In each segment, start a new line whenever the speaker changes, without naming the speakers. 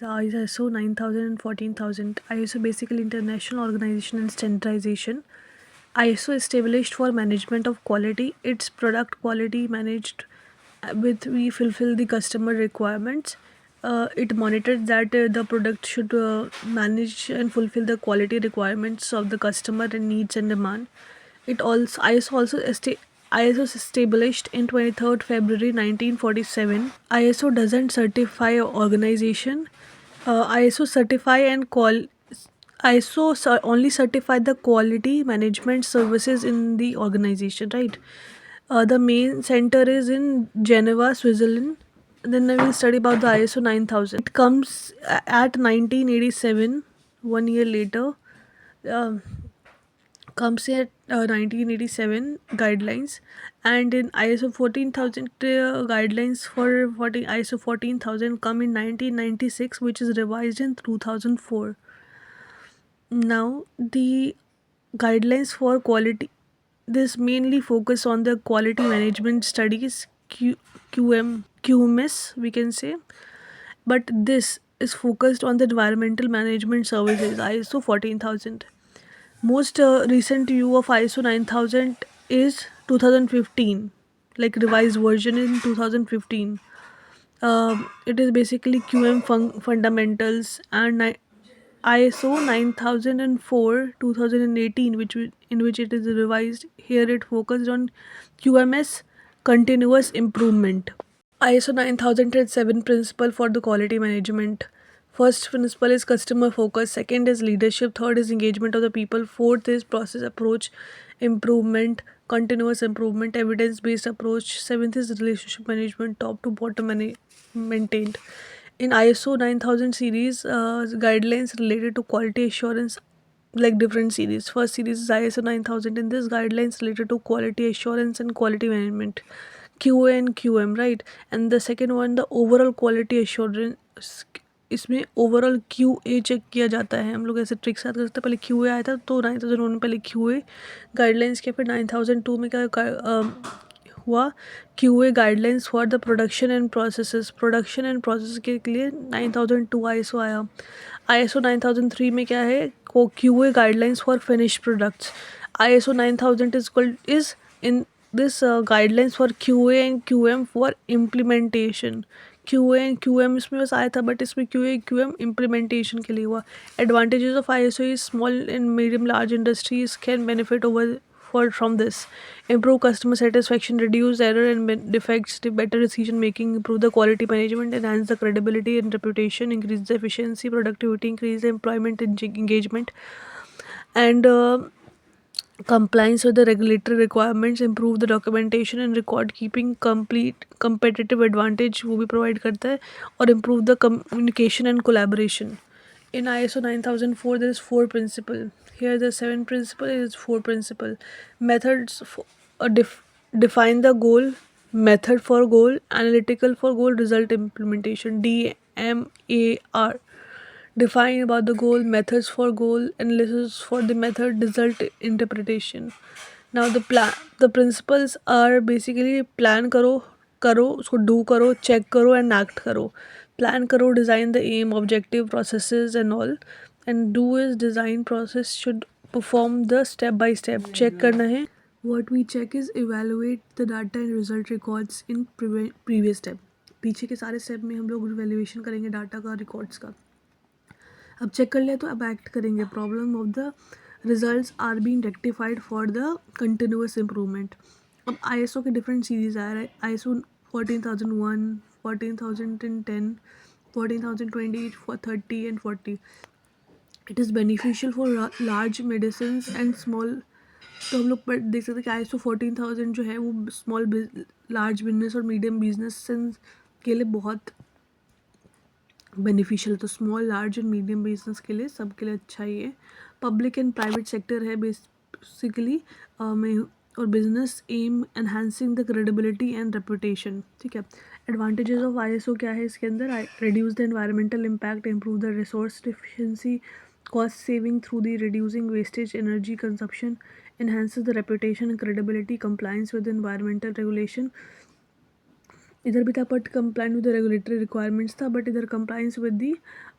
The ISO 9000 and 14000. ISO basically International Organization and Standardization. ISO established for management of quality. Its product quality managed with we fulfill the customer requirements. It monitors that the product should manage and fulfill the quality requirements of the customer and needs and demand. It also ISO is established in 23rd February 1947. ISO doesn't certify a organization. ISO certify and call only certify the quality management services in the organization, right? The main center is in Geneva, Switzerland. Then we will study about the ISO 9000. It comes at 1987, 1 year later. Um Comes in at 1987 guidelines, and in ISO 14000 guidelines for 40, ISO 14000 come in 1996, which is revised in 2004. Now the guidelines for quality, this mainly focus on the quality management studies, QMS we can say, but this is focused on the environmental management services, ISO 14000. Most recent view of ISO 9000 is 2015, like revised version in 2015. It is basically fundamentals, and ISO 9004 2018, in which it is revised. Here it focused on QMS, continuous improvement. ISO 9000 has 7 principles for the quality management. First principle is customer focus. Second is leadership. Third is engagement of the people. Fourth is process approach, improvement, continuous improvement, evidence based approach. Seventh is relationship management, top to bottom maintained. In ISO 9000 series, guidelines related to quality assurance, like different series. First series is ISO 9000. In this, guidelines related to quality assurance and quality management, QA and QM, right? And the second one, the overall quality assurance. इसमें overall QA check किया जाता है. हम लोग ऐसे trick साथ कर सकते हैं. पहले QA आया था, तो 9001 में पहले QA गाइडलाइंस के, फिर 9002 में क्या हुआ, QA guidelines for the production and processes. Production and process के लिए 9002 ISO आया. ISO 9003 में क्या है, को QA guidelines for finish products. ISO 9000 is in this guidelines for QA and QM for implementation. QA and QM इसमें बस आया था, बट इसमें QA QM implementation के लिए हुआ. Advantages of ISO is small and medium large industries can benefit from this. Improve customer satisfaction, reduce error and defects, better decision making, improve the quality management, enhance the credibility and reputation, increase the efficiency, productivity, increase the employment and engagement, and compliance with the regulatory requirements, improve the documentation and record keeping, complete competitive advantage वो भी provide करता है, और improve the communication and collaboration. In ISO 9004 there is 4 principle. Here the 7 principle is 4 principle. Methods define the goal, method for goal, analytical for goal, result implementation, DMAR. Define about the goal, methods for goal, analysis for the method, result interpretation. Now the principles are basically plan करो उसको do करो, check करो and act करो. Plan करो, design the aim, objective, processes and all, and do is design process should perform the step by step. Check करना है. What we check is evaluate the data and result records in previous step. पीछे के सारे step में हम लोग evaluation करेंगे data का, रिकॉर्ड्स का. अब चेक कर लिया तो अब एक्ट करेंगे. Problem of the results are being rectified for the continuous improvement. अब ISO के डिफरेंट सीरीज आ रहा है. ISO 14001, 14010, 14020, 30 and 40. It is beneficial for large medicine and small. तो हम लोग देख सकते हैं कि ISO 14000 जो है वो लार्ज बिजनेस और मीडियम बिजनेस के लिए बहुत बेनिफिशियल. तो small, large and medium business के लिए, सबके लिए अच्छा ही है. पब्लिक एंड प्राइवेट सेक्टर है बेसिकली में, और business am enhancing the credibility and reputation. ठीक है. एडवांटेजेस ऑफ ISO क्या है इसके अंदर, reduce the environmental impact, improve the resource efficiency, cost saving through the reducing wastage, energy consumption, enhances the reputation and credibility, compliance with environmental regulation, इधर भी था but compliant with the regulatory requirements था, but इधर compliance with the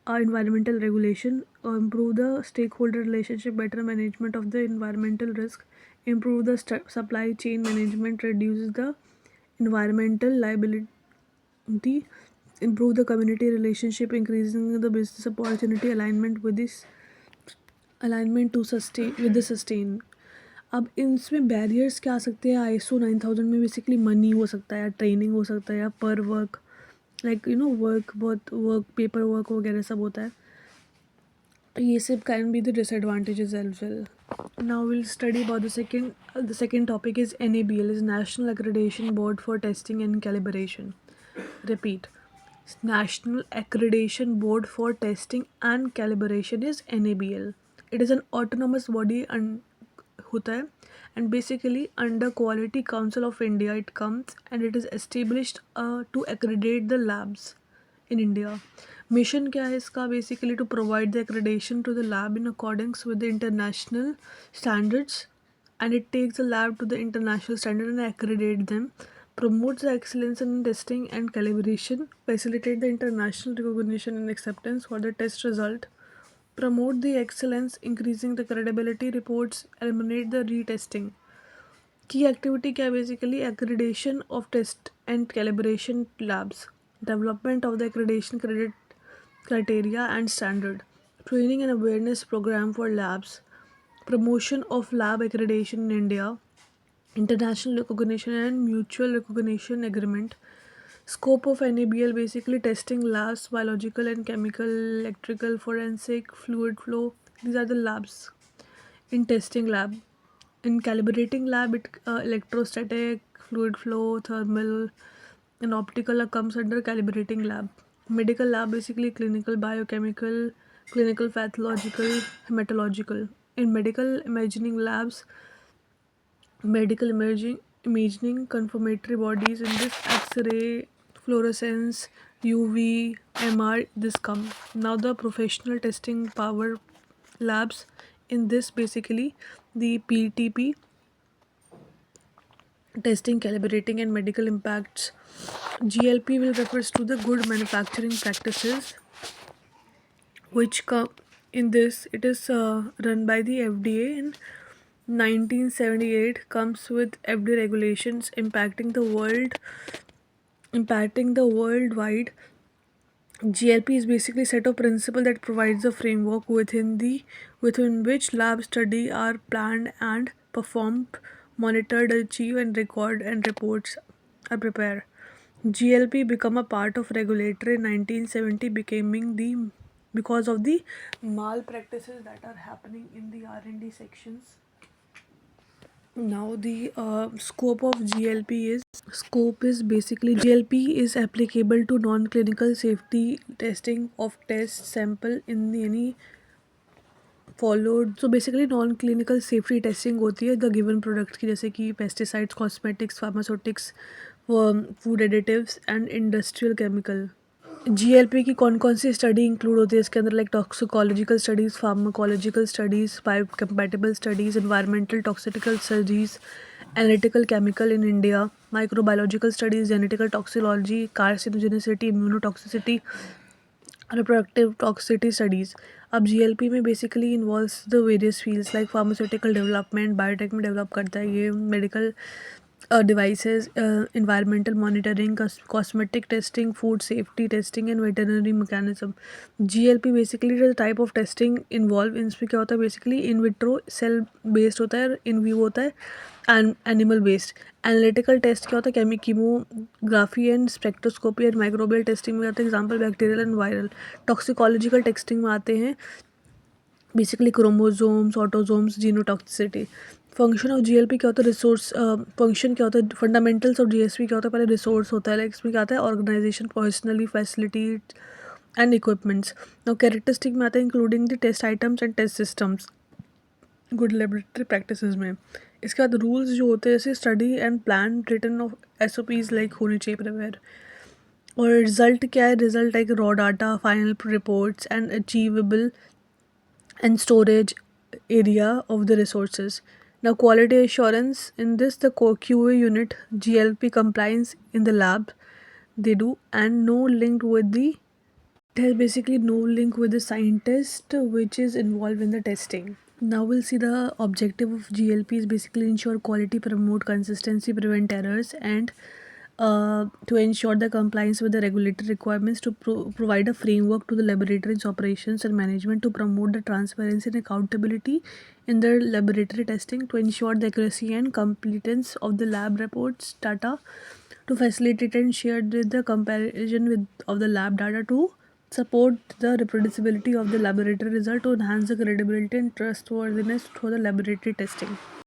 environmental regulation, improve the stakeholder relationship, better management of the environmental risk, improve the supply chain management, reduces the environmental liability, improve the community relationship, increasing the business opportunity, alignment to sustain with the sustain. अब इसमें barriers क्या आ सकते हैं? ISO 9000 में basically money हो सकता है, या ट्रेनिंग हो सकता है, या पर वर्क, लाइक वर्क, बहुत वर्क, पेपर वर्क वगैरह सब होता है. ये सब can be the disadvantages as well. Now we'll study about the second topic is NABL, is National Accreditation Board for Testing and Calibration. Repeat. National Accreditation Board for Testing and Calibration is NABL. It is an autonomous body and होता है, and basically under Quality Council of India it comes, and it is established to accredit the labs in India. Mission क्या है इसका? Basically to provide the accreditation to the lab in accordance with the international standards, and it takes the lab to the international standard and accredit them, promotes the excellence in testing and calibration, facilitate the international recognition and acceptance for the test result, promote the excellence, increasing the credibility reports, eliminate the retesting. Key activity क्या है? Basically accreditation of test and calibration labs, development of the accreditation credit criteria and standard, training and awareness program for labs, promotion of lab accreditation in India, international recognition and mutual recognition agreement. Scope of NABL, basically testing labs, biological and chemical, electrical, forensic, fluid flow. These are the labs in testing lab. In calibrating lab, it electrostatic, fluid flow, thermal, and optical comes under calibrating lab. Medical lab, basically clinical, biochemical, clinical, pathological, hematological. In medical imaging labs, medical imaging confirmatory bodies in this X-ray, fluorescence, UV, MR, this come. Now the professional testing power labs, in this basically the PTP, testing, calibrating and medical impacts. GLP will refers to the good manufacturing practices, which come in this. It is run by the FDA in 1978, comes with FDA regulations impacting the worldwide. GLP is basically a set of principles that provides a framework within which lab study are planned and performed, monitored, achieved, and record and reports are prepared. GLP become a part of regulatory in 1970, becoming the because of the malpractices that are happening in the R&D sections. Now the scope is basically GLP is applicable to non-clinical safety testing of test sample in any followed. So basically non-clinical safety testing होती है the given products की, जैसे कि pesticides, cosmetics, pharmaceutics, food additives and industrial chemical. GLP की कौन कौन सी study include होती है इसके अंदर? Like toxicological studies, pharmacological studies, biocompatible studies, environmental toxical studies, analytical chemical in India, microbiological studies, genetical toxicology, carcinogenicity, immunotoxicity, reproductive toxicity studies. अब GLP में basically involves the various fields like pharmaceutical development, biotech में develop करता है ये, medical devices, environmental monitoring, cosmetic testing, food safety testing and veterinary mechanism. GLP basically is a type of testing involved. इसमें क्या होता है? Basically in vitro cell based होता है, इन वीवो होता है, and animal based. Analytical test क्या होता है? Chemography and spectroscopy and microbial testing में आते हैं, example bacterial and viral. Toxicological testing में आते हैं basically chromosomes, autosomes, genotoxicity. Function of GLP क्या होता है? रिसोर्स फंक्शन क्या होता है? फंडामेंटल्स ऑफ GSP क्या होता है? पहले रिसोर्स होता है, लाइक इसमें क्या आता है? Organisation, personnel, facility and equipments. Now characteristic में आता है including the test items and test systems, good laboratory practices में. इसके बाद रूल्स जो होते हैं, जैसे study and plan return of SOPs like होने चाहिए प्रिपेयर. और रिजल्ट क्या है? Result like raw data, final reports and achievable and storage area of the resources. Now quality assurance, in this the QA unit, GLP compliance in the lab, they do, and no link with the it has basically no link with the scientist which is involved in the testing. Now we'll see the objective of GLP is basically ensure quality, promote consistency, prevent errors, and to ensure the compliance with the regulatory requirements, to provide a framework to the laboratory's operations and management, to promote the transparency and accountability in the laboratory testing, to ensure the accuracy and completeness of the lab reports data, to facilitate and share the comparison with of the lab data, to support the reproducibility of the laboratory result, to enhance the credibility and trustworthiness for the laboratory testing.